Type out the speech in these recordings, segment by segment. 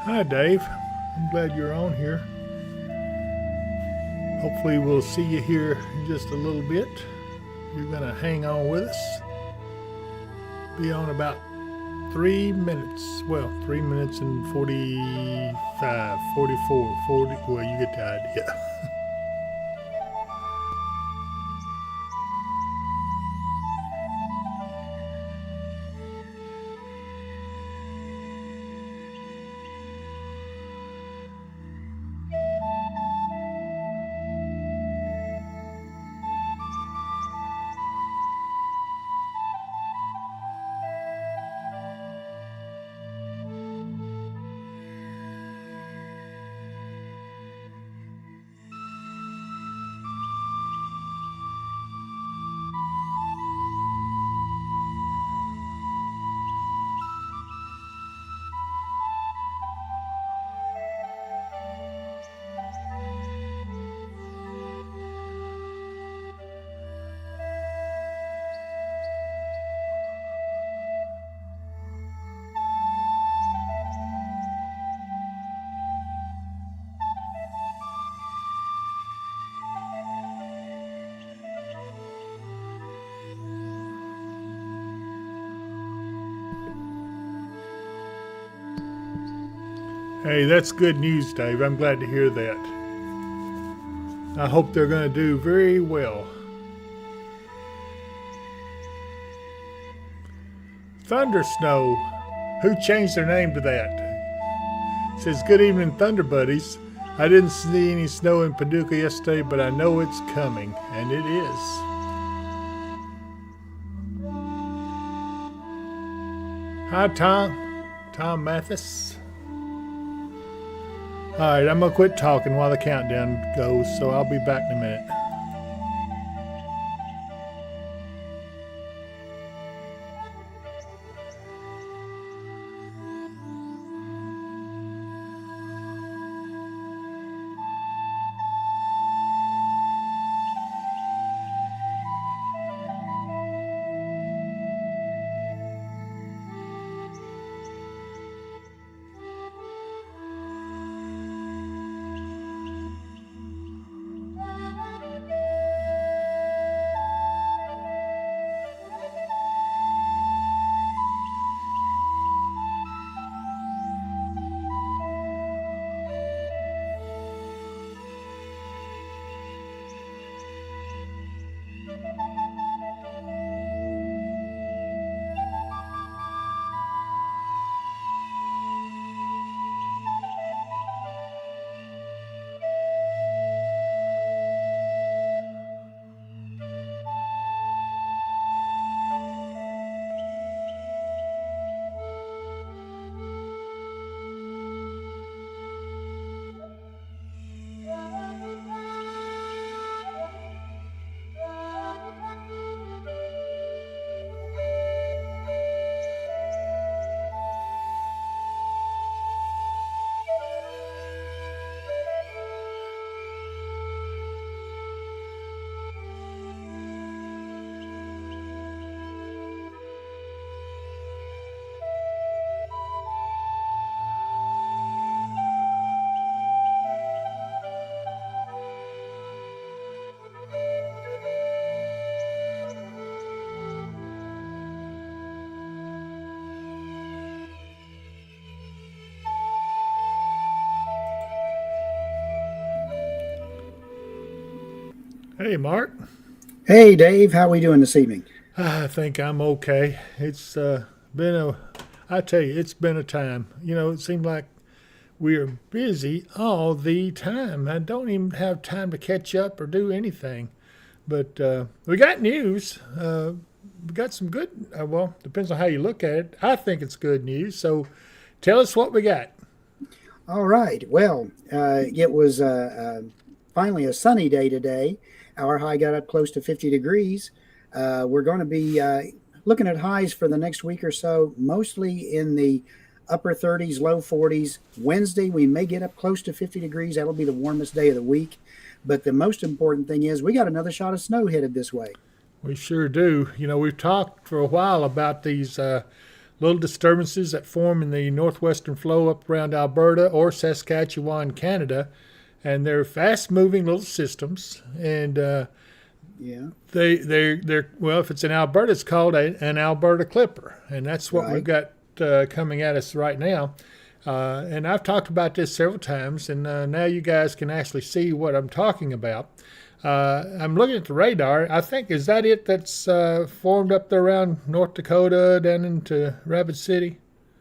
Hi, Dave. I'm glad you're on here. Hopefully, we'll see you here in just a little bit. You're going to hang on with us. Be on about 3 minutes. Well, 3 minutes and 45, 44, 40. Well, you get the idea. Hey, that's good news, Dave. I'm glad to hear that. I hope they're going to do very well. Thunder Snow. Who changed their name to that? It says, "Good evening, Thunder Buddies. I didn't see any snow in Paducah yesterday, but I know it's coming." And it is. Hi, Tom. Tom Mathis. All right, I'm going to quit talking while the countdown goes, so I'll be back in a minute. Hey, Mark. Hey Dave, how we doing this evening? I think I'm okay. It's been a, I tell you, it's been a time. It seemed like we are busy all the time. I don't even have time to catch up or do anything. But we got news. We got some good, well, depends on how you look at it. I think it's good news. So tell us what we got. All right. Well, it was finally a sunny day today. Our high got up close to 50 degrees. We're going to be looking at highs for the next week or so, mostly in the upper 30s, low 40s. Wednesday, we may get up close to 50 degrees. That'll be the warmest day of the week. But the most important thing is we got another shot of snow headed this way. We sure do. We've talked for a while about these little disturbances that form in the northwestern flow up around Alberta or Saskatchewan, Canada, and they're fast-moving little systems. And Yeah. they're well, if it's in Alberta, it's called an Alberta Clipper, and that's what we've Right. got coming at us right now. And I've talked about this several times, and now you guys can actually see what I'm talking about. I'm looking at the radar. I think, is that it that's formed up there around North Dakota down into Rapid City?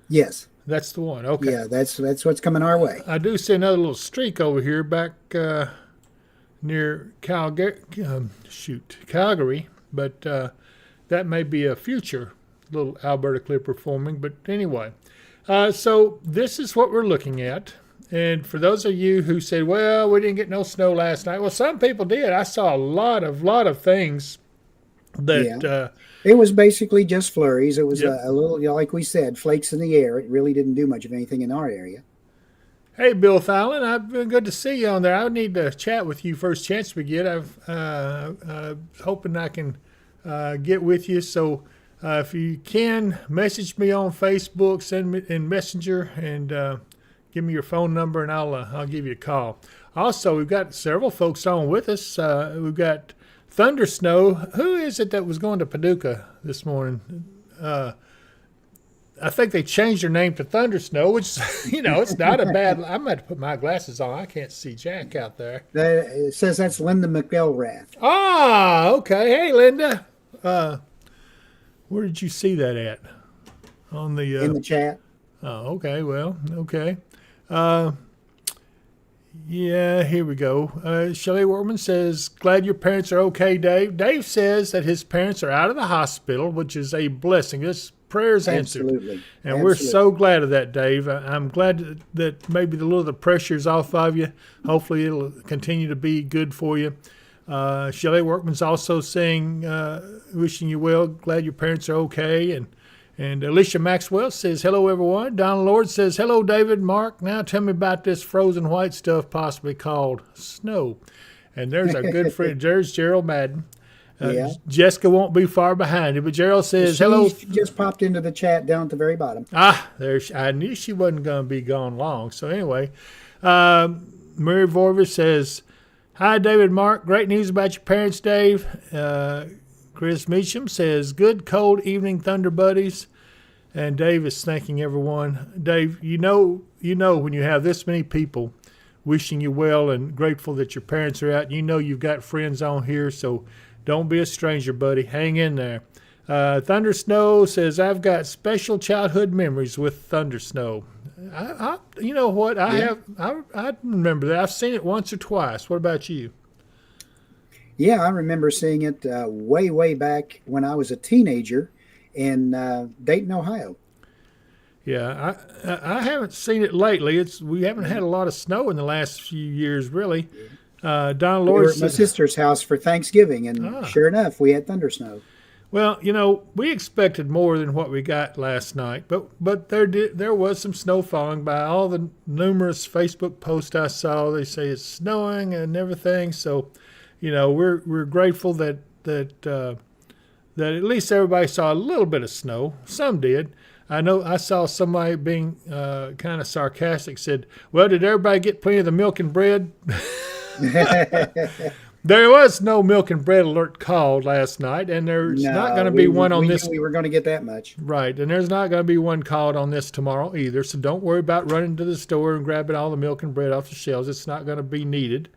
Yes. That's the one. Okay. Yeah, that's what's coming our way. I do see another little streak over here back near Calgary, but that may be a future little Alberta Clipper forming. But anyway, so this is what we're looking at. And for those of you who said, well, we didn't get no snow last night. Well, some people did. I saw a lot of things that It was basically just flurries. It was Yep. a little, like we said, flakes in the air. It really didn't do much of anything in our area. Hey, Bill Fallon, I've been good to see you on there. I need to chat with you first chance we get. I've hoping I can get with you. So if you can, message me on Facebook, send me in Messenger, and give me your phone number, and I'll give you a call. Also, we've got several folks on with us. We've got Thunder Snow. Who is it that was going to Paducah this morning? I think they changed their name to Thunder Snow, which, it's not a bad. I'm going to put my glasses on. I can't see Jack out there. It says that's Linda McElrath. Ah, okay. Hey, Linda. Where did you see that at? On the In the chat. Oh, okay. Well, okay. Yeah, here we go. Shelley Workman says, glad your parents are okay, Dave. Dave says that his parents are out of the hospital, which is a blessing. This prayer's answered. Absolutely. And we're so glad of that, Dave. I'm glad that maybe the pressure's off of you. Hopefully it'll continue to be good for you. Shelley Workman's also saying, wishing you well, glad your parents are okay. And Alicia Maxwell says, hello, everyone. Don Lord says, hello, David, Mark. Now tell me about this frozen white stuff possibly called snow. And there's our good friend, there's Gerald Madden. Yeah. Jessica won't be far behind you, but Gerald says, She hello. just popped into the chat down at the very bottom. I knew she wasn't going to be gone long. So anyway, Mary Vorver says, hi, David, Mark. Great news about your parents, Dave. Chris Meacham says, good cold evening, Thunder Buddies. And Dave is thanking everyone. Dave, you know when you have this many people wishing you well and grateful that your parents are out, you've got friends on here, so don't be a stranger, buddy. Hang in there. Thunder Snow says, I've got special childhood memories with Thunder Snow. You know what? I remember that. I've seen it once or twice. What about you? Yeah, I remember seeing it way back when I was a teenager in Dayton, Ohio. Yeah, I haven't seen it lately. We haven't had a lot of snow in the last few years, really. Don We Lord were at my said, sister's house for Thanksgiving, and sure enough, we had thunder snow. well, we expected more than what we got last night, but there was some snow falling. By all the numerous Facebook posts I saw, they say it's snowing and everything. So, we're grateful that at least everybody saw a little bit of snow. Some did. I know I saw somebody being kind of sarcastic, said, well, did everybody get plenty of the milk and bread? There was no milk and bread alert called last night, and there's not going to be one on this. We were going to get that much. Right, and there's not going to be one called on this tomorrow either, so don't worry about running to the store and grabbing all the milk and bread off the shelves. It's not going to be needed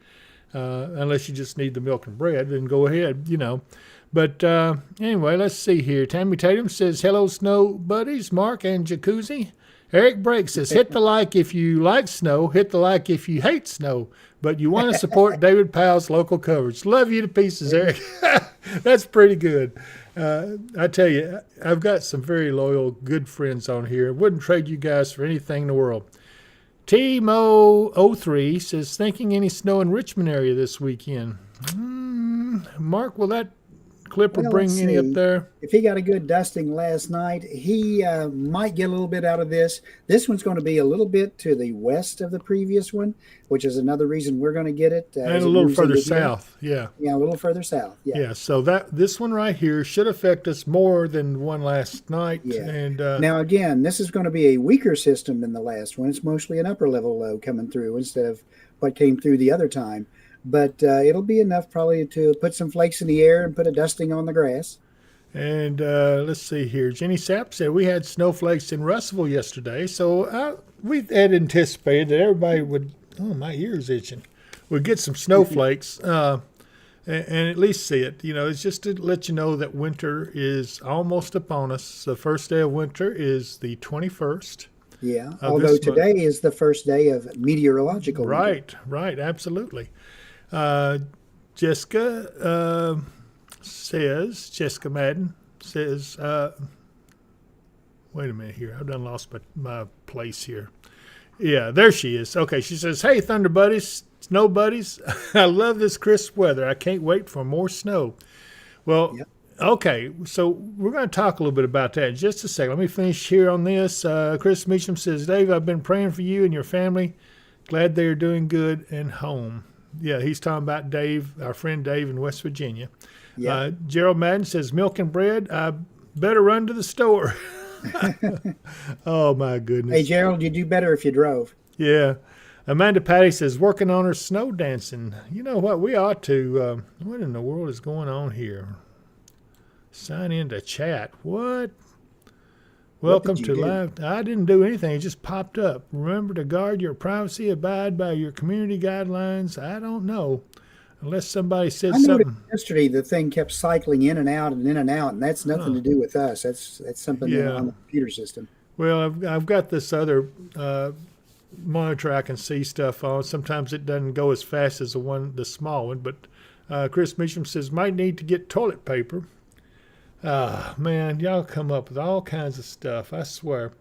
unless you just need the milk and bread, then go ahead, But anyway, let's see here. Tammy Tatum says, hello, snow buddies, Mark and Jacuzzi. Eric Brake says, hit the like if you like snow, hit the like if you hate snow, but you want to support David Powell's local coverage. Love you to pieces, Eric. That's pretty good. I tell you, I've got some very loyal, good friends on here. Wouldn't trade you guys for anything in the world. Tmo03 says, thinking any snow in Richmond area this weekend? Mark, will that Clipper Well, let's bring any up see. there? If he got a good dusting last night, he might get a little bit out of this. This one's going to be a little bit to the west of the previous one, which is another reason we're going to get it And as a it little moves further into here. south. Yeah. Yeah, a little further south. Yeah, Yeah. So this one right here should affect us more than the one last night. yeah. And Now, again, this is going to be a weaker system than the last one. It's mostly an upper level low coming through instead of what came through the other time. But it'll be enough probably to put some flakes in the air and put a dusting on the grass. let's see here. Jenny Sapp said we had snowflakes in Russellville yesterday. So we had anticipated that everybody would, oh, my ear's itching, would get some snowflakes and at least see it. You know, it's just to let you know that winter is almost upon us. The first day of winter is the 21st. Yeah, Of although this month. today is the first day of meteorological winter. Right, absolutely. Jessica Jessica Madden says, wait a minute here. I've done lost my place here. Yeah, there she is. Okay, she says, hey, Thunder Buddies, Snow Buddies, I love this crisp weather. I can't wait for more snow. Well, Yep. okay, so we're going to talk a little bit about that in just a second. Let me finish here on this. Chris Meacham says, Dave, I've been praying for you and your family. Glad they are doing good and home. Yeah, he's talking about Dave, our friend Dave in West Virginia. Yeah. Gerald Madden says, milk and bread, I better run to the store. Oh, my goodness. Hey, Gerald, you'd do better if you drove. Yeah. Amanda Patty says, working on her snow dancing. You know what? We ought to. What in the world is going on here? Sign into chat. What? Welcome did to you do? live. I didn't do anything. It just popped up. Remember to guard your privacy, abide by your community guidelines. I don't know. Unless somebody said I noticed something. yesterday the thing kept cycling in and out and in and out, and that's nothing to do with us. That's something Yeah. on the computer system. Well, I've got this other monitor I can see stuff on. Sometimes it doesn't go as fast as the small one. But Chris Meacham says, might need to get toilet paper. Ah, man, y'all come up with all kinds of stuff, I swear.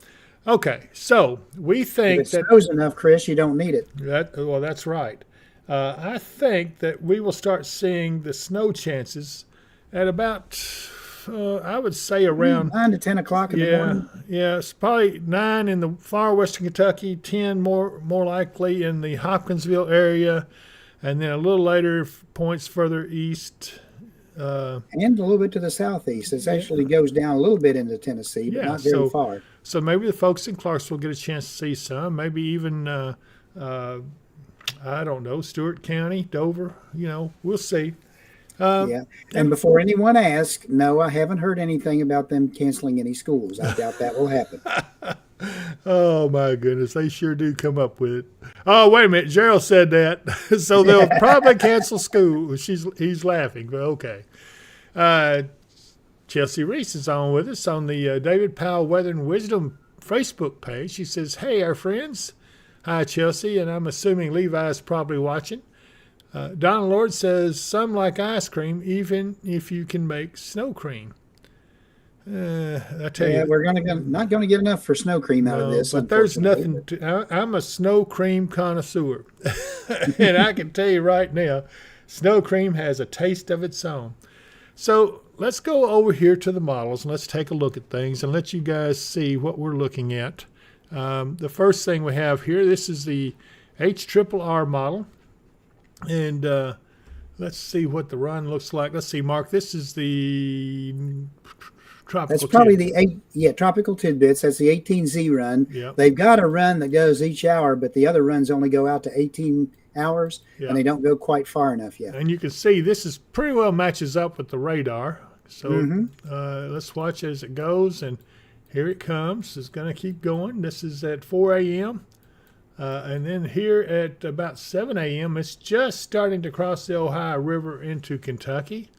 Okay, so we If think it that snows enough, Chris, you don't need it. well, that's right. I think that we will start seeing the snow chances at about, I would say around 9 to 10 o'clock in the morning. yeah, it's probably 9 in the far western Kentucky, 10 more likely in the Hopkinsville area, and then a little later points further east. And a little bit to the southeast. It actually goes down a little bit into Tennessee, but Yeah, not very far. So maybe the folks in Clarksville get a chance to see some. Maybe even I don't know, Stewart County, Dover. You know, we'll see. Yeah. And before anyone asks, no, I haven't heard anything about them canceling any schools. I doubt that will happen. Oh my goodness, they sure do come up with it. Oh, wait a minute, Gerald said that, so they'll probably cancel school. He's laughing, but okay. Chelsea Reese is on with us on the David Powell Weather and Wisdom Facebook page. She says, "Hey, our friends." Hi, Chelsea, and I'm assuming Levi's probably watching. Donna Lord says, "Some like ice cream, even if you can make snow cream." I tell Yeah, you, we're not going to get enough for snow cream out of no, this. but there's unfortunately. nothing. I'm a snow cream connoisseur, and I can tell you right now, snow cream has a taste of its own. So let's go over here to the models and let's take a look at things and let you guys see what we're looking at. The first thing we have here, this is the HRRR model, and let's see what the run looks like. Let's see, Mark. This is the tropical. That's probably tidbit. tropical tidbits. That's the 18Z run. Yep. They've got a run that goes each hour, but the other runs only go out to 18 hours, Yep. and they don't go quite far enough yet. And you can see this is pretty well matches up with the radar. So let's watch as it goes, and here it comes. It's going to keep going. This is at 4 a.m. And then here at about 7 a.m., it's just starting to cross the Ohio River into Kentucky.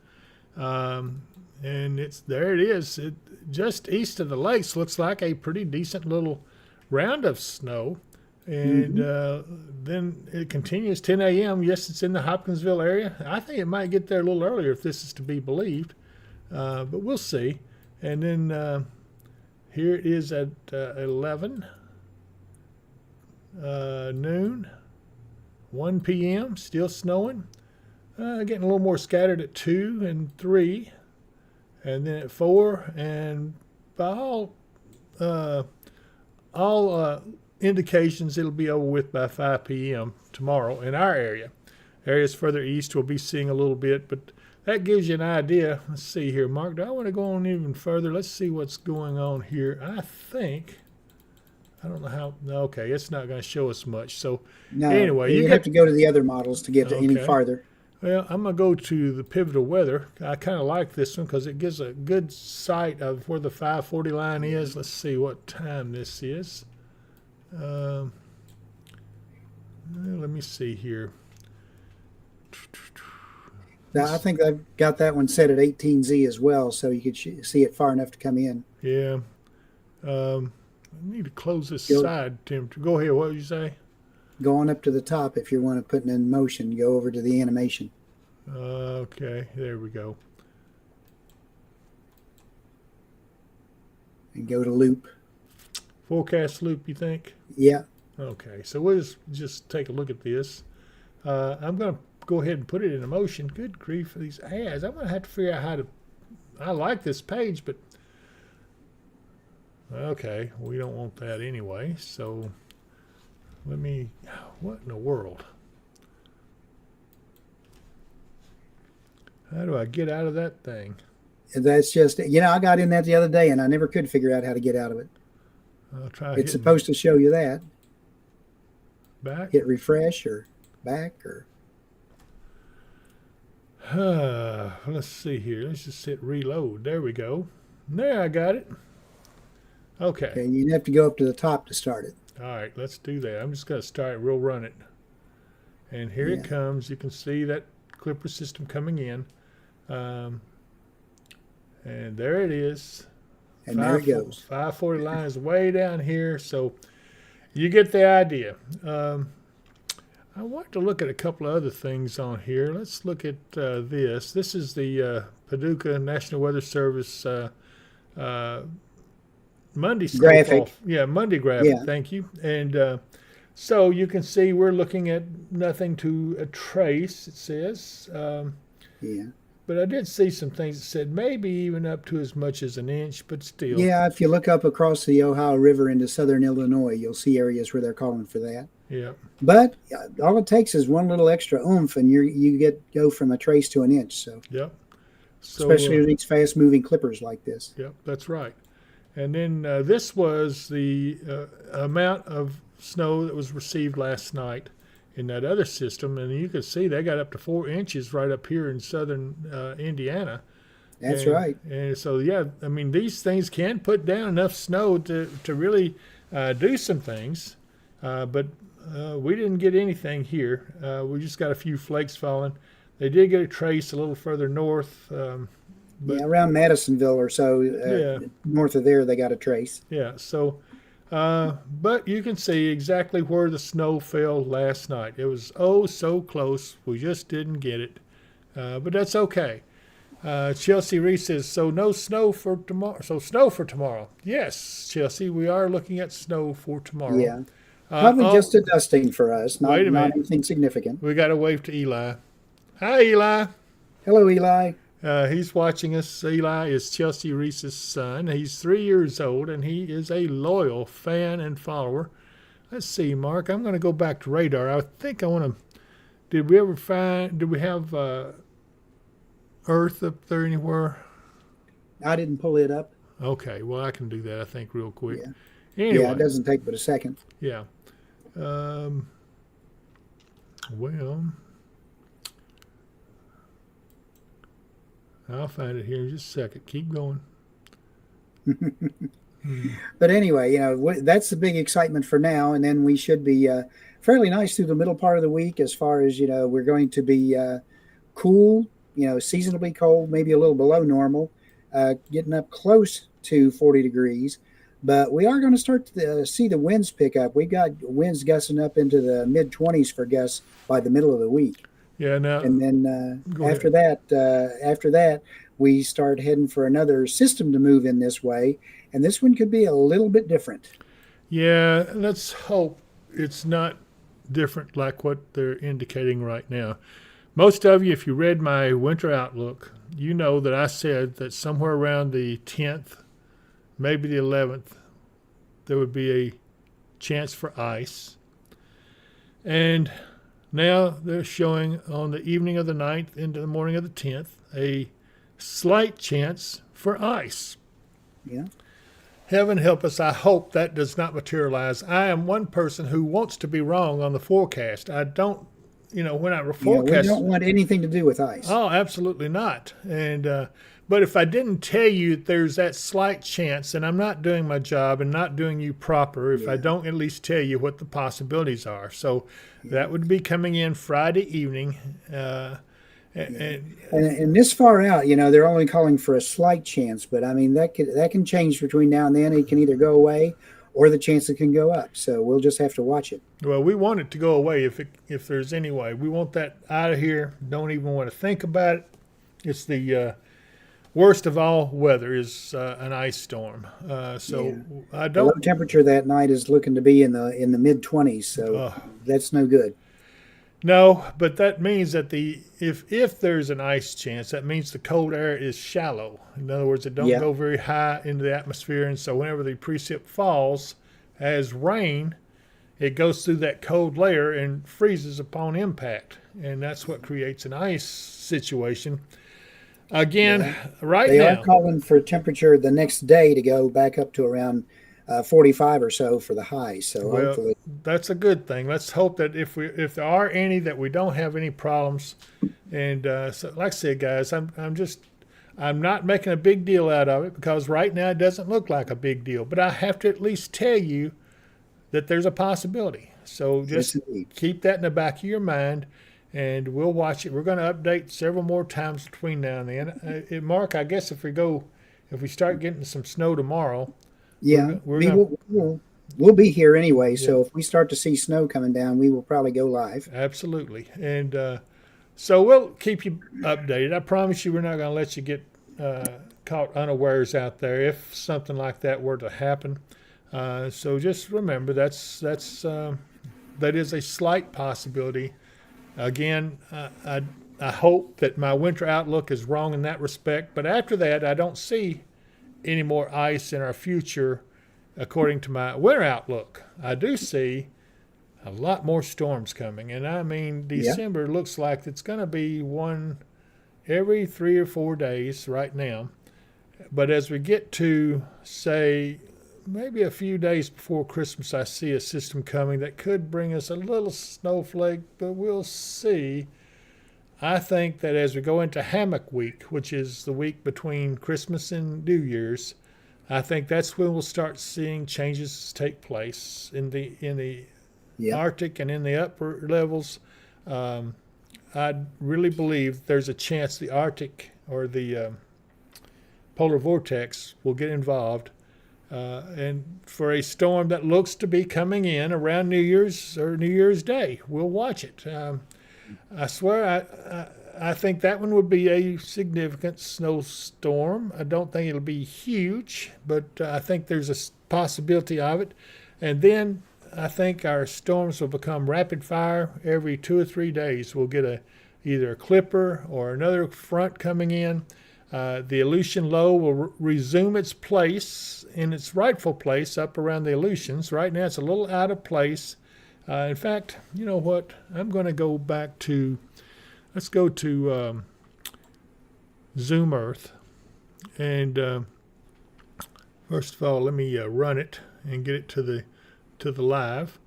And there it is. It, just east of the lakes, looks like a pretty decent little round of snow. And then it continues 10 a.m. Yes, it's in the Hopkinsville area. I think it might get there a little earlier if this is to be believed. But we'll see. And then here it is at 11 noon, 1 p.m., still snowing. Getting a little more scattered at 2 and 3. and then at 4, and by all indications, it'll be over with by 5 p.m. tomorrow in our area. Areas further east will be seeing a little bit, but that gives you an idea. Let's see here, Mark. Do I want to go on even further? Let's see what's going on here. I don't know how. Okay, it's not going to show us much. So No, anyway, you have to go to the other models to get to any Okay. farther. Well, I'm going to go to the pivotal weather. I kind of like this one because it gives a good sight of where the 540 line is. Let's see what time this is. Let me see here. Now, I think I've got that one set at 18Z as well, so you could see it far enough to come in. Yeah. I need to close this Go- side, Tim. Go ahead. What did you say? Going up to the top, if you want to put it in motion, go over to the animation. Okay, there we go. And go to loop. Forecast loop, you think? Yeah. Okay, so we'll just take a look at this. I'm going to go ahead and put it in motion. Good grief for these ads. I'm going to have to figure out how to. I like this page, but okay, we don't want that anyway. So let me. What in the world? How do I get out of that thing? That's just, I got in that the other day and I never could figure out how to get out of it. I'll try. It's hitting supposed to show you that. back. Hit refresh or back or. Let's see here. Let's just hit reload. There we go. There, I got it. Okay. Okay, you have to go up to the top to start it. All right, let's do that. I'm just going to start. We'll run it. And here it Yeah. comes. You can see that Clipper system coming in. And there it is. And there it goes. 540 line is way down here. So you get the idea. I want to look at a couple of other things on here. Let's look at this. This is the Paducah National Weather Service Monday Graphic. snowfall. Yeah, Monday graphic. Yeah. Thank you. And so you can see we're looking at nothing to trace, it says. Yeah. But I did see some things that said maybe even up to as much as an inch, but still. Yeah, if you look up across the Ohio River into southern Illinois, you'll see areas where they're calling for that. Yeah. But all it takes is one little extra oomph, and you go from a trace to an inch. So, Yep. So, especially with these fast-moving clippers like this. Yep, that's right. And then this was the amount of snow that was received last night in that other system, and you can see they got up to 4 inches right up here in southern Indiana. That's And- right. And so, yeah, I mean, these things can put down enough snow to really do some things, but we didn't get anything here. We just got a few flakes falling. They did get a trace a little further north. But- Yeah, around Madisonville or so, Yeah. north of there, they got a trace. Yeah, so, but you can see exactly where the snow fell last night. It was so close. We just didn't get it. But that's okay. Chelsea Reese says, so no snow for tomorrow. So snow for tomorrow. Yes, Chelsea, we are looking at snow for tomorrow. Yeah. Probably oh, just a dusting for us, not, wait a not minute. anything significant. We got to wave to Eli. Hi, Eli. Hello, Eli. He's watching us. Eli is Chelsea Reese's son. He's 3 years old, and he is a loyal fan and follower. Let's see, Mark. I'm going to go back to radar. I think I want to. Did we have Earth up there anywhere? I didn't pull it up. Okay, well, I can do that, I think, real quick. Yeah. Anyway, Yeah, it doesn't take but a second. yeah. Well, I'll find it here in just a second. Keep going. But anyway, that's the big excitement for now. And then we should be fairly nice through the middle part of the week as far as, we're going to be cool, seasonably cold, maybe a little below normal, getting up close to 40 degrees. But we are going to start to see the winds pick up. We got winds gusting up into the mid-20s for gusts by the middle of the week. Yeah, now, And then Go after that, we start heading for another system to move in this way. And this one could be a little bit different. yeah, let's hope it's not different like what they're indicating right now. Most of you, if you read my winter outlook, you know that I said that somewhere around the 10th, maybe the 11th, there would be a chance for ice. And now they're showing on the evening of the 9th into the morning of the 10th a slight chance for ice. Yeah. Heaven help us, I hope that does not materialize. I am one person who wants to be wrong on the forecast. I don't, when I Yeah, we forecast. don't want anything to do with ice. Oh, absolutely not. And but if I didn't tell you there's that slight chance, then I'm not doing my job and not doing you proper if I don't at least tell you what the possibilities are. So that would be coming in Friday evening. And this far out, they're only calling for a slight chance, but I mean that can change between now and then. It can either go away, or the chance it can go up. So we'll just have to watch it. Well, we want it to go away if there's any way. We want that out of here. Don't even want to think about it. It's the worst of all weather is an ice storm. I The don't. low temperature that night is looking to be in the mid-20s, so that's no good. No, but that means that if there's an ice chance, that means the cold air is shallow. In other words, it don't go very high into the atmosphere, and so whenever the precip falls as rain, it goes through that cold layer and freezes upon impact, and that's what creates an ice situation. Again, right They now are calling for temperature the next day to go back up to around 45 or so for the high. So hopefully, that's a good thing. Let's hope that if there are any, that we don't have any problems. And so, like I said, guys, I'm not making a big deal out of it because right now it doesn't look like a big deal. But I have to at least tell you that there's a possibility. So just keep that in the back of your mind, and we'll watch it. We're going to update several more times between now and then. Mark, I guess if we start getting some snow tomorrow. We'll be here anyway. So if we start to see snow coming down, we will probably go live. Absolutely. And so we'll keep you updated. I promise you we're not going to let you get caught unawares out there if something like that were to happen. So just remember that is a slight possibility. Again, I hope that my winter outlook is wrong in that respect. But after that, I don't see any more ice in our future according to my winter outlook. I do see a lot more storms coming, and I mean December looks like it's going to be one every 3 or 4 days right now. But as we get to, say, maybe a few days before Christmas, I see a system coming that could bring us a little snowflake, but we'll see. I think that as we go into Hammock Week, which is the week between Christmas and New Year's, I think that's when we'll start seeing changes take place in the Arctic and in the upper levels. I really believe there's a chance the Arctic or the polar vortex will get involved, and for a storm that looks to be coming in around New Year's or New Year's Day. We'll watch it. I swear, I think that one would be a significant snowstorm. I don't think it'll be huge, but I think there's a possibility of it. And then I think our storms will become rapid fire every 2 or 3 days. We'll get either a clipper or another front coming in. The Aleutian low will resume its place in its rightful place up around the Aleutians. Right now it's a little out of place. In fact, you know what? I'm going to go back to, let's go to Zoom Earth. And first of all, let me run it and get it to the live.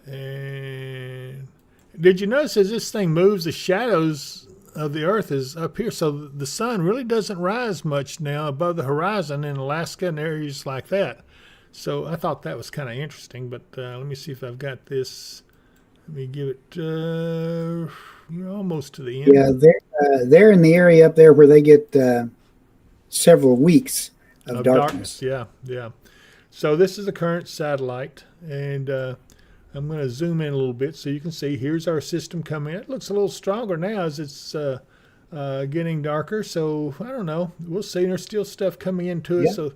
And did you notice as this thing moves, the shadows of the Earth is up here, so the sun really doesn't rise much now above the horizon in Alaska and areas like that. So I thought that was kind of interesting, but let me see if I've got this. Let me give it, you're almost to the end. Yeah, they're in the area up there where they get several weeks of darkness. Yeah. So this is the current satellite, and I'm going to zoom in a little bit so you can see. Here's our system coming in. It looks a little stronger now as it's getting darker. So I don't know. We'll see. There's still stuff coming into it. So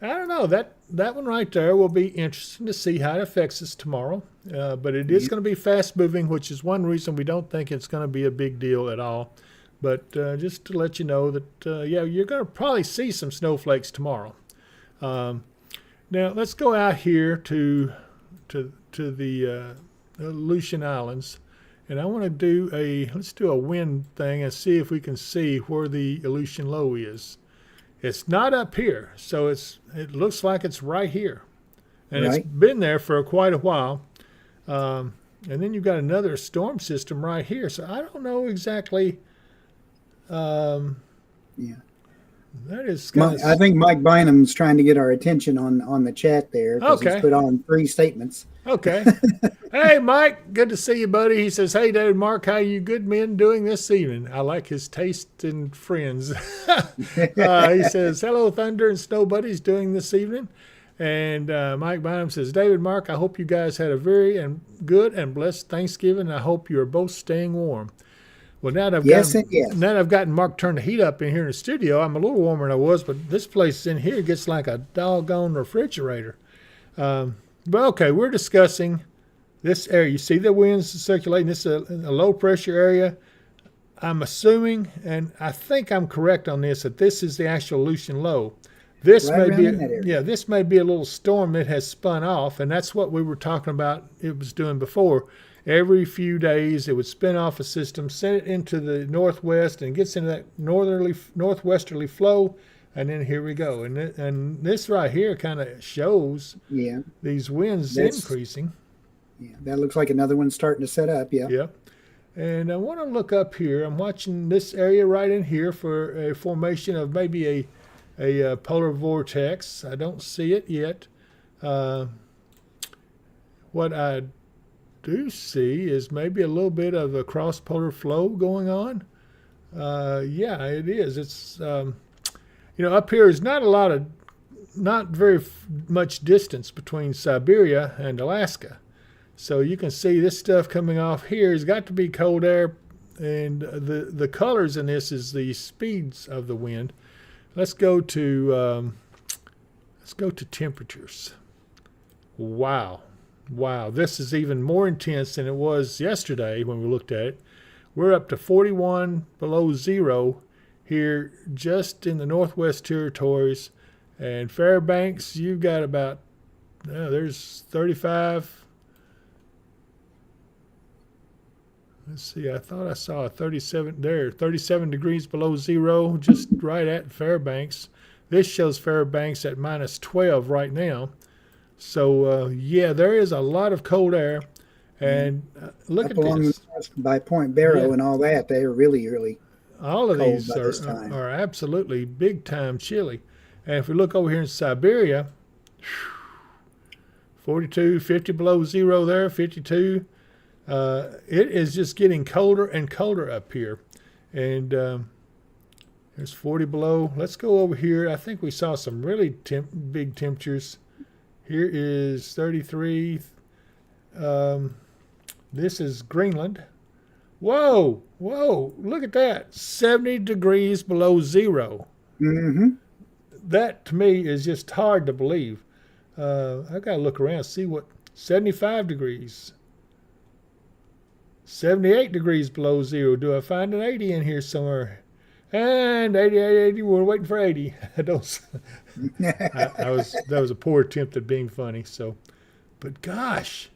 I don't know. That one right there will be interesting to see how it affects us tomorrow. But it is Yeah. going to be fast moving, which is one reason we don't think it's going to be a big deal at all. But just to let you know that, yeah, you're going to probably see some snowflakes tomorrow. Um, Now let's go out here to the Aleutian Islands, and I want to do let's do a wind thing and see if we can see where the Aleutian Low is. It's not up here, so it looks like it's right here, and it's Right. been there for quite a while. And then you've got another storm system right here, so I don't know exactly. Um, Yeah. that is kind I of think Mike Bynum's trying to get our attention on the chat there because he's okay. put on 3 statements. Okay. Hey, Mike, good to see you, buddy. He says, "Hey, David, Mark, how you good men doing this evening?" I like his taste in friends. He says, "Hello, Thunder and Snow Buddies doing this evening." And Mike Bynum says, "David, Mark, I hope you guys had a very good and blessed Thanksgiving. I hope you are both staying warm." Well, Yes and yes. now that I've gotten Mark turned the heat up in here in the studio, I'm a little warmer than I was, but this place in here gets like a doggone refrigerator. But okay, we're discussing this area. You see the winds circulating. This is a low pressure area. I'm assuming, and I think I'm correct on this, that this is the actual Aleutian Low. This Right may around be, in that area. yeah, this may be a little storm that has spun off, and that's what we were talking about. It was doing before. Every few days, it would spin off a system, send it into the northwest, and gets into that northwesterly flow, and then here we go. And this right here kind of shows Yeah. these winds That's increasing. yeah. That looks like another one starting to set up. Yeah. Yep. And I want to look up here. I'm watching this area right in here for a formation of maybe a polar vortex. I don't see it yet. What I do see is maybe a little bit of a cross polar flow going on. Yeah, it is. It's up here is not very much distance between Siberia and Alaska. So you can see this stuff coming off here has got to be cold air, and the colors in this is the speeds of the wind. Let's go to temperatures. Wow, this is even more intense than it was yesterday when we looked at it. We're up to 41 below zero here, just in the Northwest Territories, and Fairbanks. You've got about there's 35. Let's see, I thought I saw a 37 there, 37 degrees below zero, just right at Fairbanks. This shows Fairbanks at minus 12 right now. So, yeah, there is a lot of cold air. And look Up at along this. the north by Point Barrow Yeah. and all that, they are really, really All of cold these by this time. are absolutely big time chilly. And if we look over here in Siberia, 42, 50 below zero there, 52. It is just getting colder and colder up here. And there's 40 below. Let's go over here. I think we saw some really big temperatures. Here is 33. This is Greenland. Whoa, look at that. 70 degrees below zero. Mm-hmm. That to me is just hard to believe. I got to look around, see what 75 degrees. 78 degrees below zero. Do I find an 80 in here somewhere? And 80, we're waiting for 80. I don't. That was a poor attempt at being funny. So, but gosh,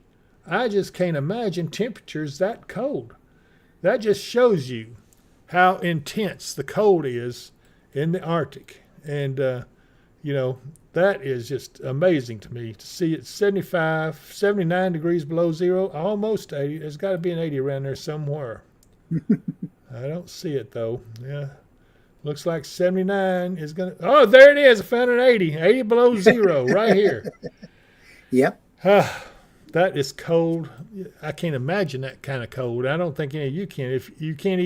I just can't imagine temperatures that cold. That just shows you how intense the cold is in the Arctic. And, that is just amazing to me to see it 75, 79 degrees below zero, almost 80. There's got to be an 80 around there somewhere. I don't see it, though. Yeah. Looks like 79 is going to. Oh, there it is. I found an 80. 80 below zero right here. Yep. That is cold. I can't imagine that kind of cold. I don't think any of you can. If you can't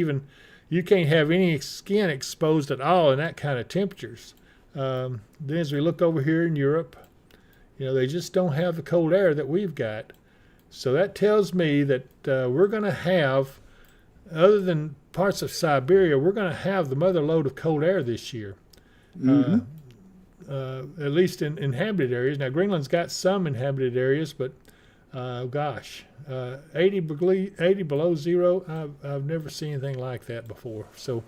have any skin exposed at all in that kind of temperatures. Then as we look over here in Europe, they just don't have the cold air that we've got. So that tells me that we're going to have, other than parts of Siberia, we're going to have the mother lode of cold air this year. Mm-hmm. at least in inhabited areas. Now, Greenland's got some inhabited areas, but gosh, 80 below zero, I've never seen anything like that before. So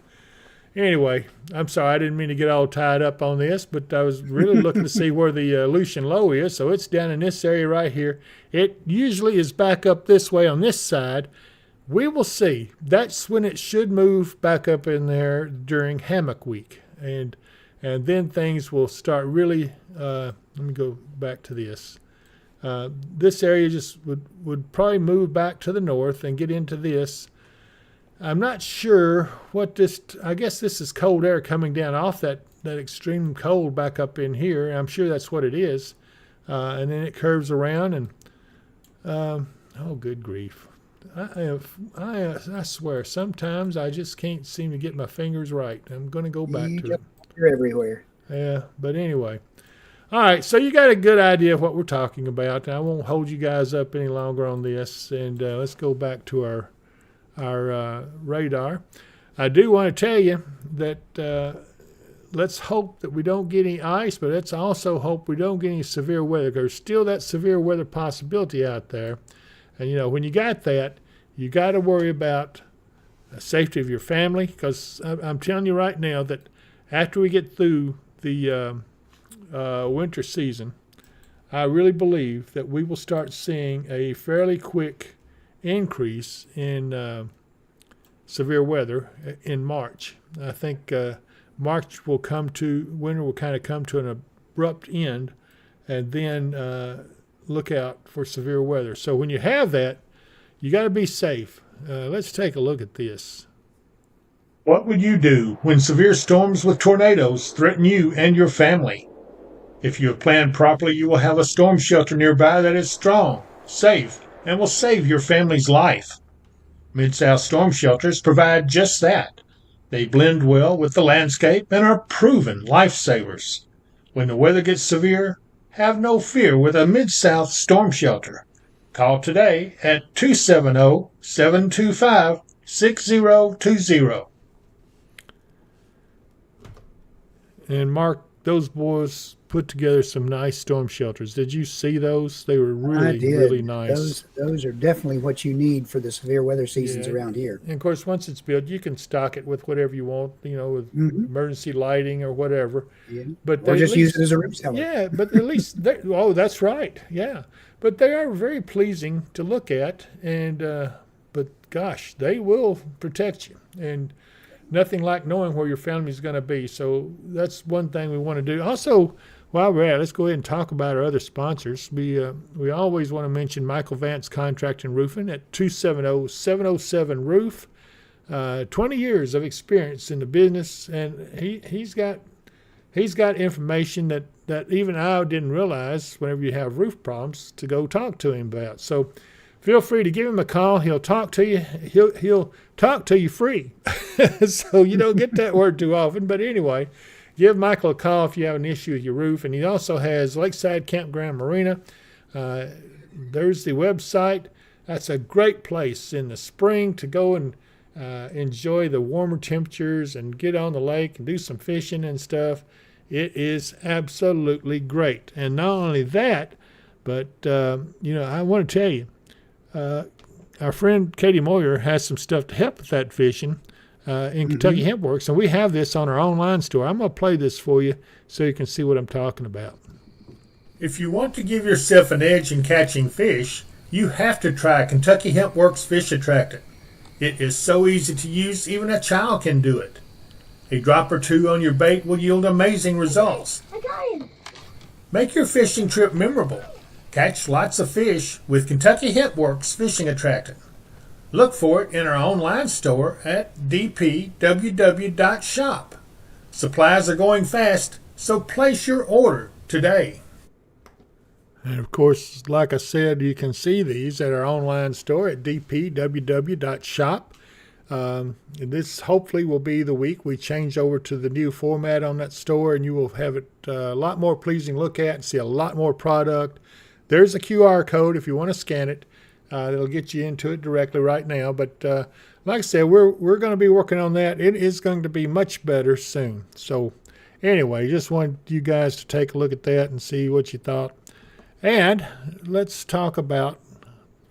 anyway, I'm sorry, I didn't mean to get all tied up on this, but I was really looking to see where the Aleutian low is. So it's down in this area right here. It usually is back up this way on this side. We will see. That's when it should move back up in there during hammock week. And then things will start really, let me go back to this. This area just would probably move back to the north and get into this. I'm not sure what this, I guess this is cold air coming down off that extreme cold back up in here. I'm sure that's what it is. And then it curves around and, oh, good grief. I swear, sometimes I just can't seem to get my fingers right. I'm going to go back to it. You're everywhere. Yeah, but anyway. All right, so you got a good idea of what we're talking about. I won't hold you guys up any longer on this, and let's go back to our radar. I do want to tell you that let's hope that we don't get any ice, but let's also hope we don't get any severe weather. There's still that severe weather possibility out there. And, when you got that, you got to worry about the safety of your family, because I'm telling you right now that after we get through the winter season, I really believe that we will start seeing a fairly quick increase in severe weather in March. I think winter will kind of come to an abrupt end, and then look out for severe weather. So when you have that, you got to be safe. Let's take a look at this. What would you do when severe storms with tornadoes threaten you and your family? If you have planned properly, you will have a storm shelter nearby that is strong, safe, and will save your family's life. Mid-South storm shelters provide just that. They blend well with the landscape and are proven lifesavers. When the weather gets severe, have no fear with a Mid-South storm shelter. Call today at 270-725-6020. And Mark, those boys put together some nice storm shelters. Did you see those? They were really nice. Those are definitely what you need for the severe weather seasons around here. And of course, once it's built, you can stock it with whatever you want, with emergency lighting or whatever. Yeah. But or just use it as a roof cellar. Yeah, but at least, that's right. Yeah. But they are very pleasing to look at. And, but gosh, they will protect you. And nothing like knowing where your family is going to be. So that's one thing we want to do. Also, while we're at it, let's go ahead and talk about our other sponsors. We always want to mention Michael Vance Contracting Roofing at 270-707-ROOF. 20 years of experience in the business, and he's got information that even I didn't realize whenever you have roof problems to go talk to him about. So feel free to give him a call. He'll talk to you. He'll talk to you free. So you don't get that word too often. But anyway, give Michael a call if you have an issue with your roof. And he also has Lakeside Campground Marina. There's the website. That's a great place in the spring to go and enjoy the warmer temperatures and get on the lake and do some fishing and stuff. It is absolutely great. And not only that, but, I want to tell you, our friend Katie Moyer has some stuff to help with that fishing in Kentucky Hemp Works, and we have this on our online store. I'm going to play this for you so you can see what I'm talking about. If you want to give yourself an edge in catching fish, you have to try Kentucky Hemp Works Fish Attractant. It is so easy to use, even a child can do it. A drop or two on your bait will yield amazing results. I got him. Make your fishing trip memorable. Catch lots of fish with Kentucky Hemp Works Fishing Attractant. Look for it in our online store at dpww.shop. Supplies are going fast, so place your order today. And of course, like I said, you can see these at our online store at dpww.shop. This hopefully will be the week we change over to the new format on that store, and you will have it a lot more pleasing to look at and see a lot more product. There's a QR code if you want to scan it. It'll get you into it directly right now. But like I said, we're going to be working on that. It is going to be much better soon. So anyway, just wanted you guys to take a look at that and see what you thought. And let's talk about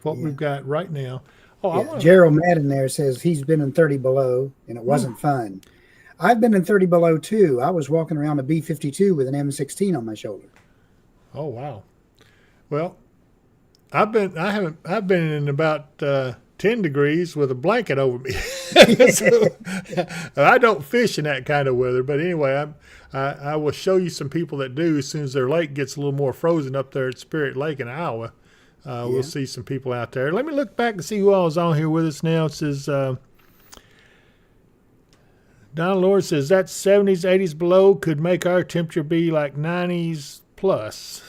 what we've got right now. Oh, Gerald Madden there says he's been in 30 below and it wasn't fun. I've been in 30 below too. I was walking around a B-52 with an M16 on my shoulder. Oh wow. Well, I've been in about 10 degrees with a blanket over me. So, I don't fish in that kind of weather, but anyway, I will show you some people that do as soon as their lake gets a little more frozen up there at Spirit Lake in Iowa. We'll see some people out there. Let me look back and see who all is on here with us now. It says, Don Lord says that 70s, 80s below could make our temperature be like 90s plus.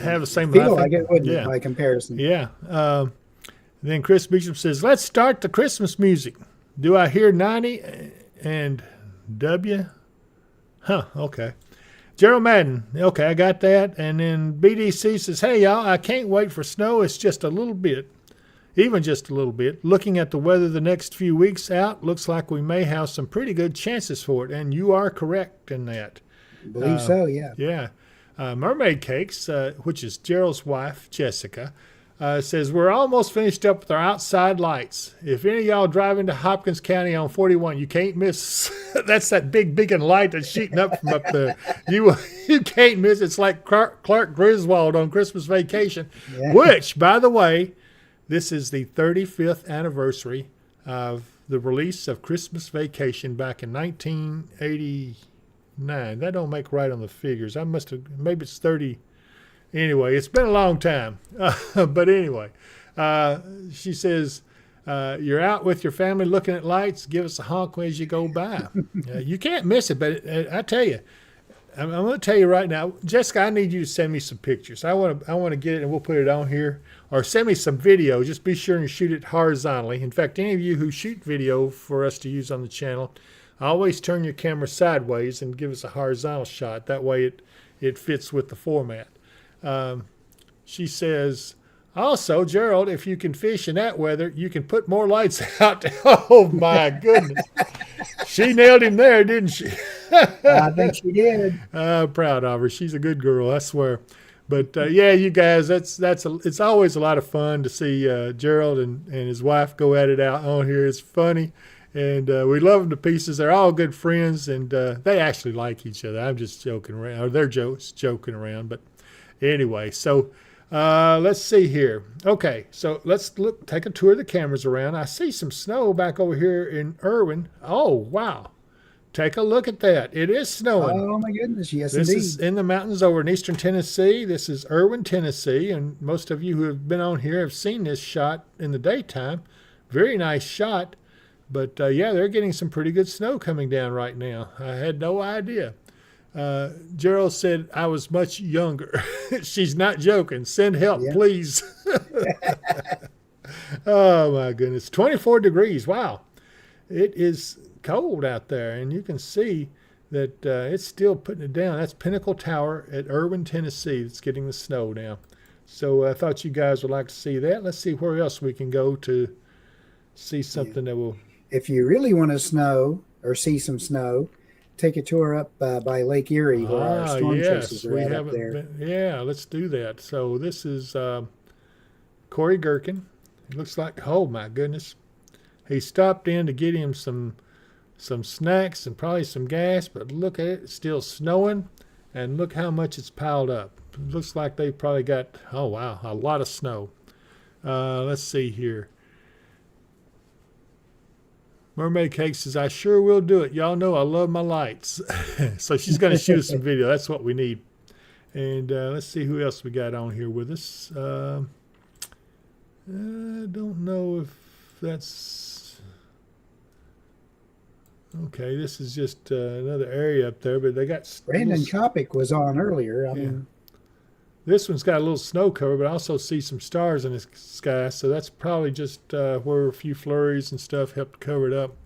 Have the same. Feel like it wouldn't by comparison. Yeah. Then Chris Bishop says, let's start the Christmas music. Do I hear 90 and W? Huh, okay. Gerald Madden, okay, I got that. And then BDC says, hey, y'all, I can't wait for snow. It's just a little bit, even just a little bit. Looking at the weather the next few weeks out, looks like we may have some pretty good chances for it. And you are correct in that. I believe so, yeah. Yeah. Mermaid Cakes, which is Gerald's wife, Jessica, says, we're almost finished up with our outside lights. If any of y'all drive into Hopkins County on 41, you can't miss. That's that big beacon light that's shooting up from up there. You can't miss. It's like Clark Griswold on Christmas Vacation, which, by the way, this is the 35th anniversary of the release of Christmas Vacation back in 1989. That don't make right on the figures. I must have, maybe it's 30. Anyway, it's been a long time. But anyway, she says, you're out with your family looking at lights. Give us a honk as you go by. You can't miss it. But I tell you, I'm going to tell you right now, Jessica, I need you to send me some pictures. I want to get it and we'll put it on here. Or send me some video. Just be sure and shoot it horizontally. In fact, any of you who shoot video for us to use on the channel, always turn your camera sideways and give us a horizontal shot. That way it fits with the format. She says, also, Gerald, if you can fish in that weather, you can put more lights out. Oh, my goodness. She nailed him there, didn't she? I think she did. Proud of her. She's a good girl, I swear. But, yeah, you guys, it's always a lot of fun to see Gerald and his wife go at it out on here. It's funny. And we love them to pieces. They're all good friends, and they actually like each other. I'm just joking around. Or they're joking around, but anyway, so let's see here. Okay, so let's take a tour of the cameras around. I see some snow back over here in Irwin. Oh, wow. Take a look at that. It is snowing. Oh, my goodness. Yes, this indeed. is in the mountains over in eastern Tennessee. This is Irwin, Tennessee, and most of you who have been on here have seen this shot in the daytime. Very nice shot. But, yeah, they're getting some pretty good snow coming down right now. I had no idea. Gerald said I was much younger. She's not joking. Send help, please. Oh, my goodness. 24 degrees. Wow. It is cold out there, and you can see that it's still putting it down. That's Pinnacle Tower at Irwin, Tennessee. It's getting the snow now. So I thought you guys would like to see that. Let's see where else we can go to see something that will... If you really want to snow or see some snow, take a tour up by Lake Erie where our storm chasers are at up there. Yeah, let's do that. So this is Corey Gherkin. It looks like, oh my goodness. He stopped in to get him some snacks and probably some gas, but look at it, it's still snowing, and look how much it's piled up. It looks like they probably got, oh wow, a lot of snow. Let's see here. Mermaid Cake says, I sure will do it. Y'all know I love my lights. So she's going to shoot us some video. That's what we need. And let's see who else we got on here with us. I don't know if that's... Okay, this is just another area up there, but they got... Brandon Kopic was on earlier. I mean, this one's got a little snow cover, but I also see some stars in the sky, so that's probably just where a few flurries and stuff helped cover it up.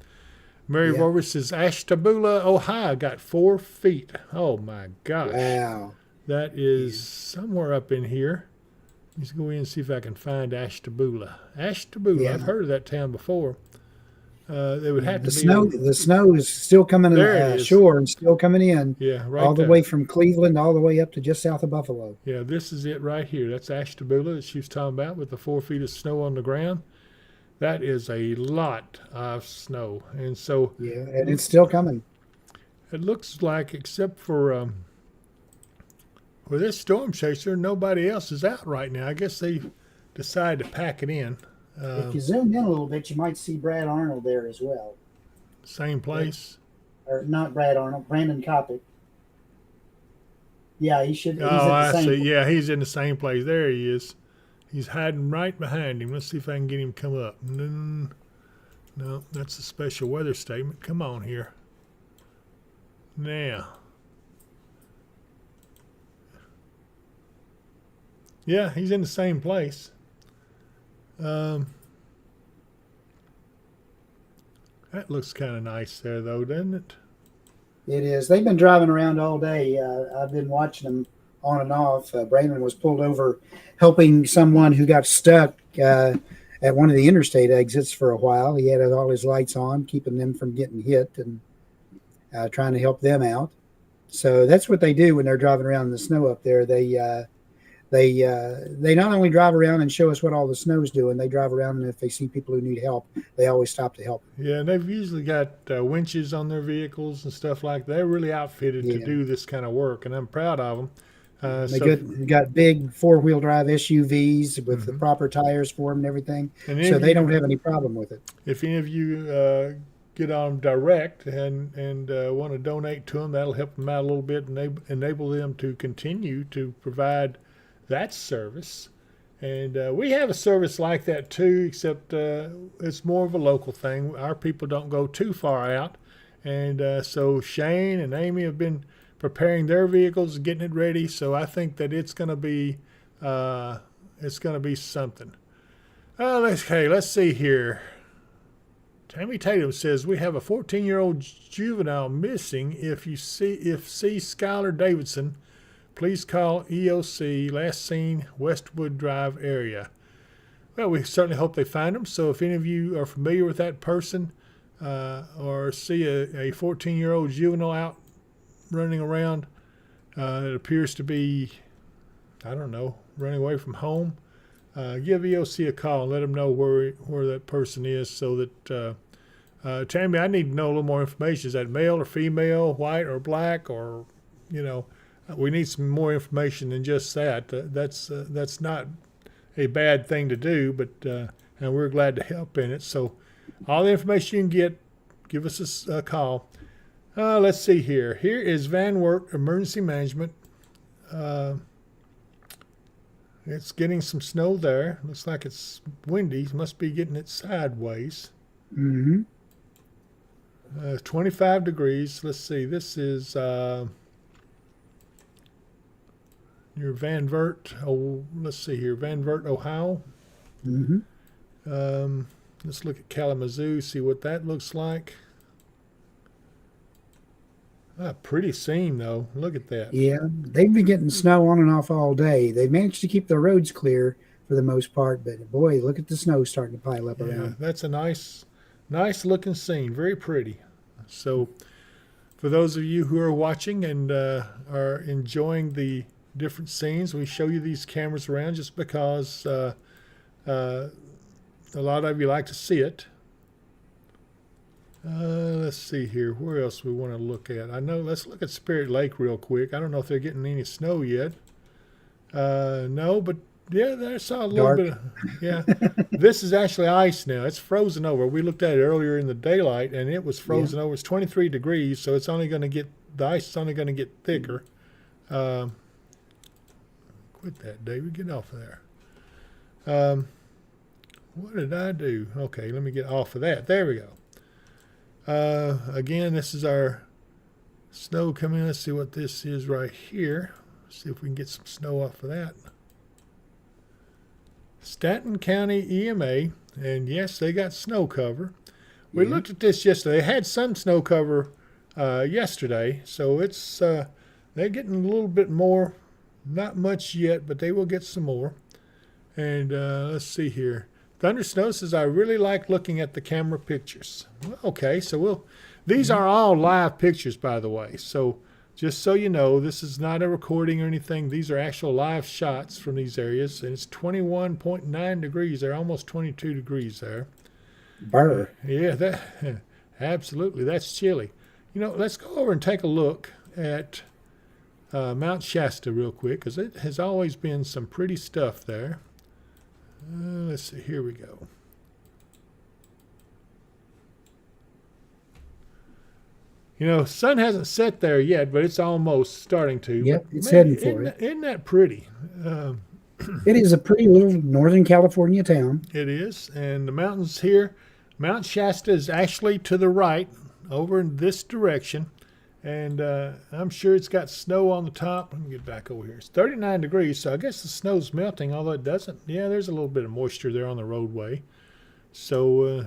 Mary Vorber says, Ashtabula, Ohio, got 4 feet. Oh, my gosh. Wow. That is somewhere up in here. Let's go in and see if I can find Ashtabula. Ashtabula, I've heard of that town before. They would have The to be snow, the snow is still coming There it is. ashore and still coming in, yeah, right all the there. way from Cleveland all the way up to just south of Buffalo. Yeah, this is it right here. That's Ashtabula that she was talking about with the 4 feet of snow on the ground. That is a lot of snow, and so Yeah, and it's still coming. it looks like, except for this storm chaser, nobody else is out right now. I guess they decided to pack it in. If you zoom in a little bit, you might see Brad Arnold there as well. Same place. Or not Brad Arnold, Brandon Kopic. Yeah, he should. He's Oh, at the I same. see. Yeah, he's in the same place. There he is. He's hiding right behind him. Let's see if I can get him to come up. No, that's a special weather statement. Come on here. Now. Yeah, he's in the same place. That looks kind of nice there, though, doesn't it? It is. They've been driving around all day. I've been watching them on and off. Brandon was pulled over helping someone who got stuck at one of the interstate exits for a while. He had all his lights on, keeping them from getting hit and trying to help them out. So that's what they do when they're driving around in the snow up there. They not only drive around and show us what all the snow's doing, they drive around, and if they see people who need help, they always stop to help. Yeah, and they've usually got winches on their vehicles and stuff like that. They're really outfitted to do this kind of work, and I'm proud of them. They got big 4-wheel drive SUVs with the proper tires for them and everything, and so they don't have any problem with it. If any of you get on them direct and want to donate to them, that'll help them out a little bit and enable them to continue to provide that service. And we have a service like that too, except it's more of a local thing. Our people don't go too far out, and so Shane and Amy have been preparing their vehicles, getting it ready. So I think that it's going to be something. Let's see here. Tammy Tatum says we have a 14-year-old juvenile missing. If see Skylar Davidson, please call EOC, last seen Westwood Drive area. Well, we certainly hope they find them. So if any of you are familiar with that person or see a 14-year-old juvenile out running around, it appears to be, I don't know, running away from home, give EOC a call and let them know where that person is, so that Tammy, I need to know a little more information. Is that male or female, white or black, or, we need some more information than just that. That's not a bad thing to do, but and we're glad to help in it. So all the information you can get, give us a call. Let's see here. Here is Van Wert Emergency Management. It's getting some snow there. Looks like it's windy. Must be getting it sideways. 25 degrees. Let's see. This is near Van Wert. Oh, let's see here. Van Wert, Ohio. Let's look at Kalamazoo, see what that looks like. Pretty scene, though. Look at that. Yeah, they've been getting snow on and off all day. They managed to keep the roads clear for the most part, but boy, look at the snow starting to pile up around. That's a nice looking scene. Very pretty. So for those of you who are watching and are enjoying the different scenes, we show you these cameras around just because a lot of you like to see it. Let's see here. Where else we want to look at? Let's look at Spirit Lake real quick. I don't know if they're getting any snow yet. No, but yeah, I saw a little bit of, yeah. This is actually ice now. It's frozen over. We looked at it earlier in the daylight, and it was frozen over. It's 23 degrees, so the ice is only going to get thicker. Quit that, David. Get off of there. What did I do? Okay, let me get off of that. There we go. Again, this is our snow coming in. Let's see what this is right here. See if we can get some snow off of that. Stanton County EMA, and yes, they got snow cover. We looked at this yesterday. They had some snow cover yesterday, so it's they're getting a little bit more. Not much yet, but they will get some more. And let's see here. Thunder Snow says, I really like looking at the camera pictures. Okay, so these are all live pictures, by the way. So just so you know, this is not a recording or anything. These are actual live shots from these areas. And it's 21.9 degrees there, almost 22 degrees there. Burr. Yeah, absolutely. That's chilly. Let's go over and take a look at Mount Shasta real quick, because it has always been some pretty stuff there. Let's see. Here we go. Sun hasn't set there yet, but it's almost starting to. Yep, But it's heading for it. Isn't that pretty? It is a pretty little Northern California town. It is. And the mountains here, Mount Shasta is actually to the right, over in this direction. And I'm sure it's got snow on the top. Let me get back over here. It's 39 degrees, so I guess the snow's melting, although it doesn't. Yeah, there's a little bit of moisture there on the roadway. So,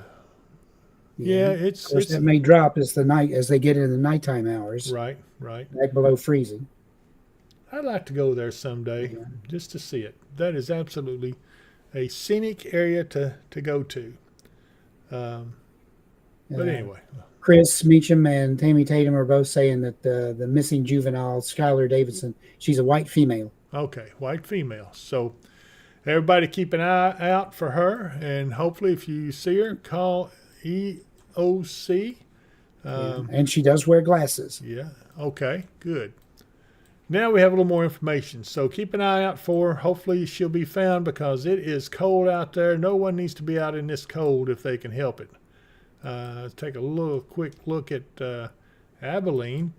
yeah, Of course, that may drop as they get into the nighttime hours. Right. Back below freezing. I'd like to go there someday just to see it. That is absolutely a scenic area to go to. But anyway. Chris Meacham and Tammy Tatum are both saying that the missing juvenile, Skylar Davidson, she's a white female. Okay, white female. So everybody keep an eye out for her, and hopefully if you see her, call EOC. And she does wear glasses. Yeah, okay, good. Now we have a little more information, so keep an eye out for her. Hopefully she'll be found, because it is cold out there. No one needs to be out in this cold if they can help it. Let's take a quick look at Abilene.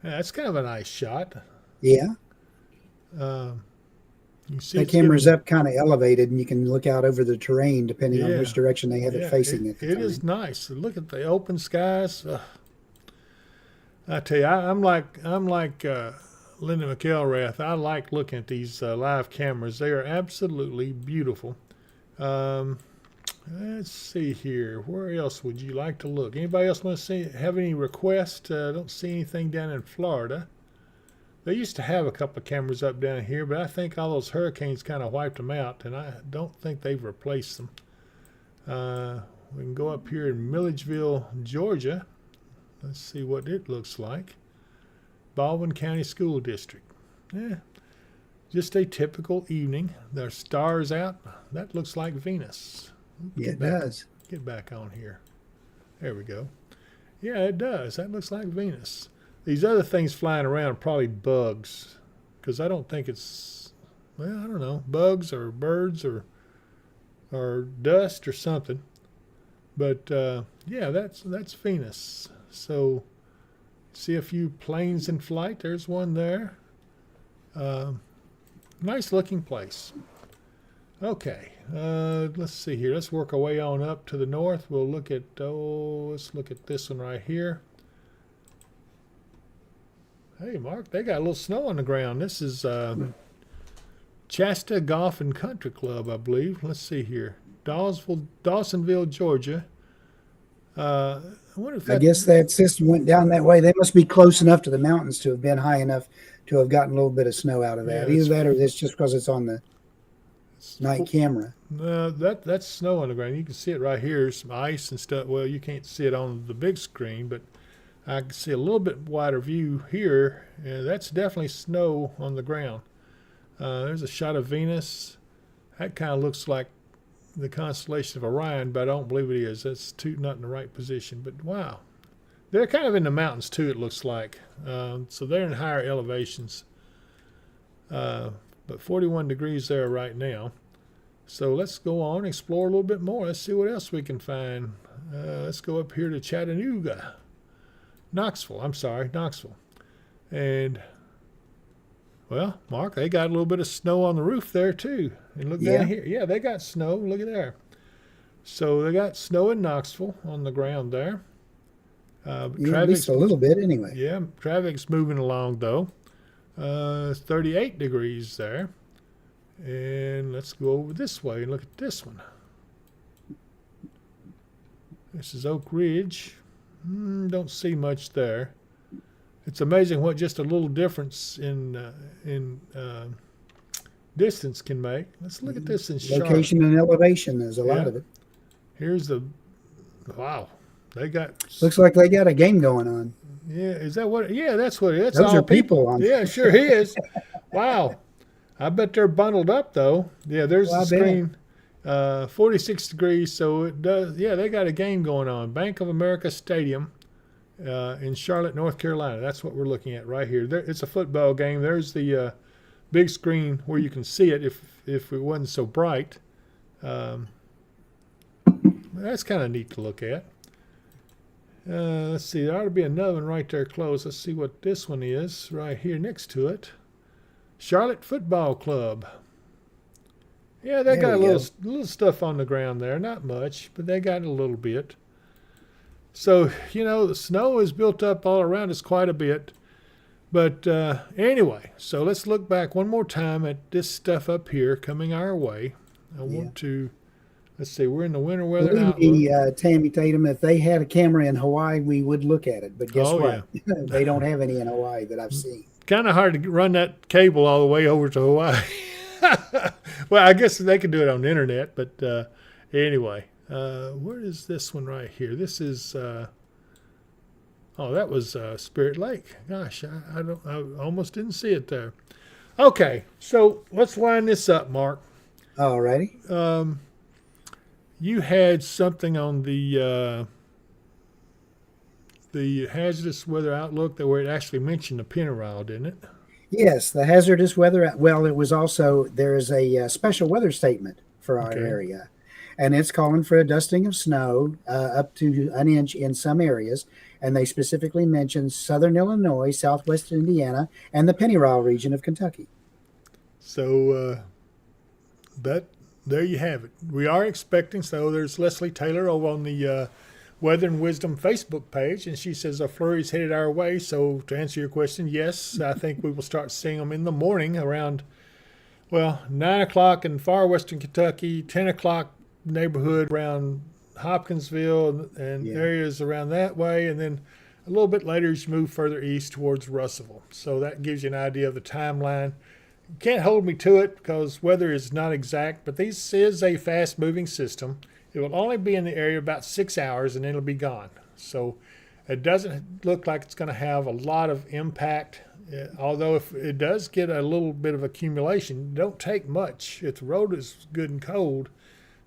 That's kind of a nice shot. Yeah. You see the camera's up kind of elevated, and you can look out over the terrain depending on which direction they have it facing. It is nice. Look at the open skies. I tell you, I'm like Linda McElrath. I like looking at these live cameras. They are absolutely beautiful. Let's see here. Where else would you like to look? Anybody else want to have any requests? I don't see anything down in Florida. They used to have a couple of cameras up down here, but I think all those hurricanes kind of wiped them out, and I don't think they've replaced them. We can go up here in Milledgeville, Georgia. Let's see what it looks like. Baldwin County School District. Yeah, just a typical evening. There's stars out. That looks like Venus. It does. Get back on here. There we go. Yeah, it does. That looks like Venus. These other things flying around are probably bugs, because I don't think it's, well, I don't know, bugs or birds or dust or something. But yeah, that's Venus. So see a few planes in flight. There's one there. Nice looking place. Okay, let's see here. Let's work our way on up to the north. We'll look at, let's look at this one right here. Hey, Mark, they got a little snow on the ground. This is Shasta Golf and Country Club, I believe. Let's see here. Dawsonville, Georgia. I wonder if I guess that system went down that way. They must be close enough to the mountains to have been high enough to have gotten a little bit of snow out of that. Either that or it's just because it's on the night camera. That's snow on the ground. You can see it right here. Some ice and stuff. Well, you can't see it on the big screen, but I can see a little bit wider view here. That's definitely snow on the ground. There's a shot of Venus. That kind of looks like the constellation of Orion, but I don't believe it is. That's not in the right position. But wow, they're kind of in the mountains too, it looks like. So they're in higher elevations. But 41 degrees there right now. So let's go on and explore a little bit more. Let's see what else we can find. Let's go up here to Chattanooga. Knoxville. And, well, Mark, they got a little bit of snow on the roof there too. And look down here. Yeah, they got snow. Look at there. So they got snow in Knoxville on the ground there. At least a little bit anyway. Yeah, traffic's moving along though. 38 degrees there. And let's go over this way and look at this one. This is Oak Ridge. Don't see much there. It's amazing what just a little difference in distance can make. Let's look at this in Charlotte. Location and elevation is a lot Yeah. of it. Here's the wow. They got Looks like they got a game going on. yeah. Is that what? Yeah, that's what. That's Those all are people on. Yeah, sure is. Wow. I bet they're bundled up though. Yeah, there's Well, the I bet. screen. 46 degrees, so it does. Yeah, they got a game going on. Bank of America Stadium in Charlotte, North Carolina. That's what we're looking at right here. There, it's a football game. There's the big screen where you can see it if it wasn't so bright. That's kind of neat to look at. Let's see. There ought to be another one right there close. Let's see what this one is right here next to it. Charlotte Football Club. Yeah, they There got a we little stuff on the ground there. Not much, but they got a little bit. So, the snow is built up all around us quite a bit. But anyway, so let's look back one more time at this stuff up here coming our way. I want to, let's see, we're in the winter weather Believe outlook. me, Tammy Tatum, if they had a camera in Hawaii, we would look at it. But guess what? They don't have any in Hawaii that I've seen. Kind of hard to run that cable all the way over to Hawaii. Well, I guess they can do it on the internet, but anyway, where is this one right here? This is that was Spirit Lake. Gosh, I almost didn't see it there. Okay, so let's line this up, Mark. All righty. You had something on the hazardous weather outlook where it actually mentioned the Pennyrile, didn't it? Yes, the hazardous weather. Well, it was also, there is a special weather statement for our area, and it's calling for a dusting of snow up to an inch in some areas. And they specifically mentioned southern Illinois, southwest Indiana, and the Pennyrile region of Kentucky. So there you have it. We are expecting, so there's Leslie Taylor over on the Weather and Wisdom Facebook page, and she says a flurry's headed our way. So to answer your question, yes, I think we will start seeing them in the morning around, 9 o'clock in far western Kentucky, 10 o'clock neighborhood around Hopkinsville and areas around that way, and then a little bit later as you move further east towards Russellville. So that gives you an idea of the timeline. You can't hold me to it because weather is not exact, but this is a fast-moving system. It will only be in the area about 6 hours, and then it'll be gone. So it doesn't look like it's going to have a lot of impact, although if it does get a little bit of accumulation, it don't take much. If the road is good and cold,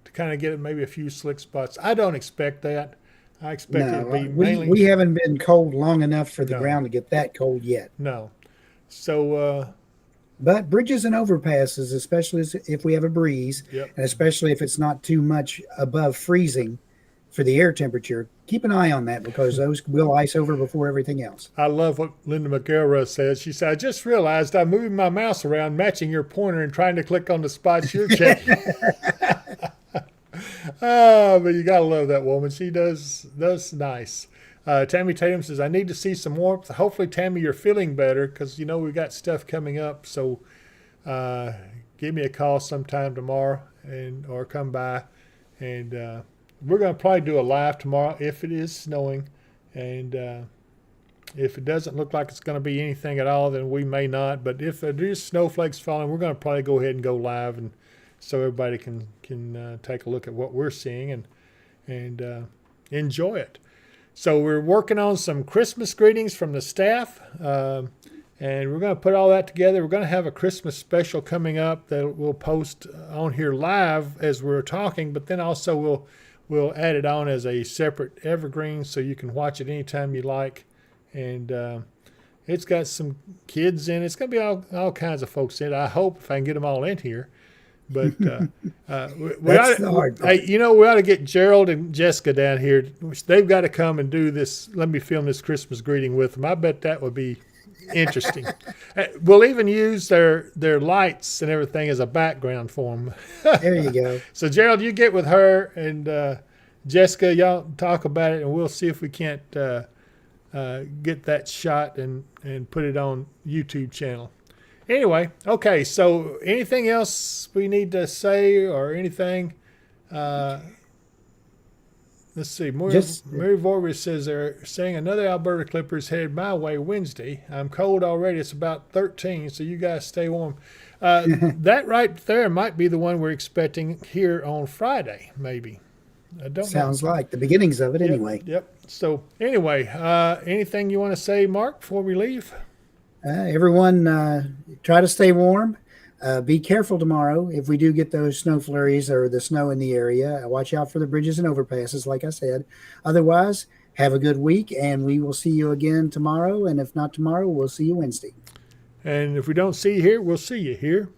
to kind of get maybe a few slick spots. I don't expect that. I expect it to be mainly... We haven't been cold long enough for the ground to get that cold yet. No. So... but bridges and overpasses, especially if we have a breeze, and especially if it's not too much above freezing for the air temperature, keep an eye on that because those will ice over before everything else. I love what Linda McElroy says. She said, I just realized I'm moving my mouse around, matching your pointer and trying to click on the spots you're checking. But you got to love that woman. She does nice. Tammy Tatum says, I need to see some warmth. Hopefully, Tammy, you're feeling better because, we got stuff coming up. So give me a call sometime tomorrow or come by. And we're going to probably do a live tomorrow if it is snowing. And if it doesn't look like it's going to be anything at all, then we may not. But if there is snowflakes falling, we're going to probably go ahead and go live and so everybody can take a look at what we're seeing and enjoy it. So we're working on some Christmas greetings from the staff, and we're going to put all that together. We're going to have a Christmas special coming up that we'll post on here live as we're talking, but then also we'll add it on as a separate evergreen so you can watch it anytime you like. And it's got some kids in it. It's going to be all kinds of folks in it. I hope if I can get them all in here. But we That's the hard part. we ought to get Gerald and Jessica down here. They've got to come and do this. Let me film this Christmas greeting with them. I bet that would be interesting. We'll even use their lights and everything as a background for them. There you go. So Gerald, you get with her and Jessica, y'all talk about it, and we'll see if we can't get that shot and put it on YouTube channel. Anyway, okay, so anything else we need to say or anything? Let's see. Mary Vorvis says they're saying another Alberta Clipper is headed my way Wednesday. I'm cold already. It's about 13, so you guys stay warm. That right there might be the one we're expecting here on Friday, maybe. I don't Sounds know. like the beginnings of it Yep, anyway. Yep. So anyway, anything you want to say, Mark, before we leave? Everyone, try to stay warm. Be careful tomorrow if we do get those snow flurries or the snow in the area. Watch out for the bridges and overpasses, like I said. Otherwise, have a good week, and we will see you again tomorrow. And if not tomorrow, we'll see you Wednesday. And if we don't see you here, we'll see you here.